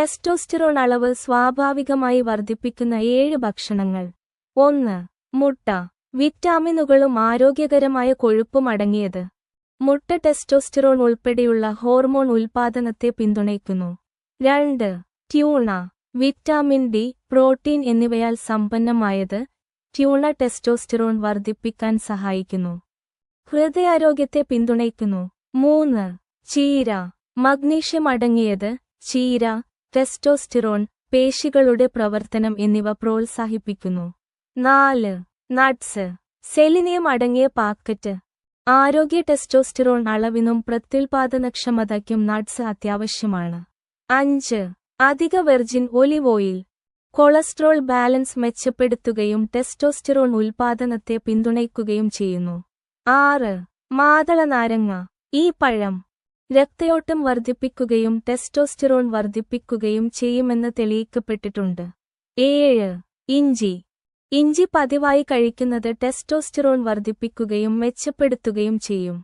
Testosterone അളവ് സ്വാഭാവികമായി വർദ്ധിപ്പിക്കുന്ന 7 ഭക്ഷണങ്ങൾ. 1. മുട്ട. വിറ്റാമിനുകളും ആരോഗ്യകരമായ കൊഴുപ്പും അടങ്ങിയത്. മുട്ട ടെസ്റ്റോസ്റ്റിറോൺ ഉൾപ്പെടെയുള്ള ഹോർമോൺ ഉൽപാദനത്തെ പിന്തുണയ്ക്കുന്നു. 2. ട്യൂണ. വിറ്റാമിൻ ഡി, പ്രോട്ടീൻ എന്നിവയാൽ സമ്പന്നമായത്. ട്യൂണ ടെസ്റ്റോസ്റ്റിറോൺ വർദ്ധിപ്പിക്കാൻ സഹായിക്കുന്നു. ഹൃദയാരോഗ്യത്തെ പിന്തുണയ്ക്കുന്നു. 3. ചീര. മഗ്നീഷ്യം അടങ്ങിയത്. ചീര ടെസ്റ്റോസ്റ്റിറോൺ, പേശികളുടെ പ്രവർത്തനം എന്നിവ പ്രോത്സാഹിപ്പിക്കുന്നു. 4. നട്ട്സ്. സെലിനിയം അടങ്ങിയ പാക്കറ്റ്. ആരോഗ്യ ടെസ്റ്റോസ്റ്റിറോൺ അളവിനും പ്രത്യുൽപാദനക്ഷമതയ്ക്കും നട്ട്സ് അത്യാവശ്യമാണ്. 5. അധിക virgin olive oil. Cholesterol balance മെച്ചപ്പെടുത്തുകയും ടെസ്റ്റോസ്റ്റിറോൺ ഉൽപാദനത്തെ പിന്തുണയ്ക്കുകയും ചെയ്യുന്നു. 6. മാതള നാരങ്ങ. ഈ പഴം രക്തയോട്ടം വർദ്ധിപ്പിക്കുകയും ടെസ്റ്റോസ്റ്റിറോൺ വർദ്ധിപ്പിക്കുകയും ചെയ്യുമെന്ന് തെളിയിക്കപ്പെട്ടിട്ടുണ്ട്. 7. ഇഞ്ചി. ഇഞ്ചി പതിവായി കഴിക്കുന്നത് ടെസ്റ്റോസ്റ്റിറോൺ വർദ്ധിപ്പിക്കുകയും മെച്ചപ്പെടുത്തുകയും ചെയ്യും.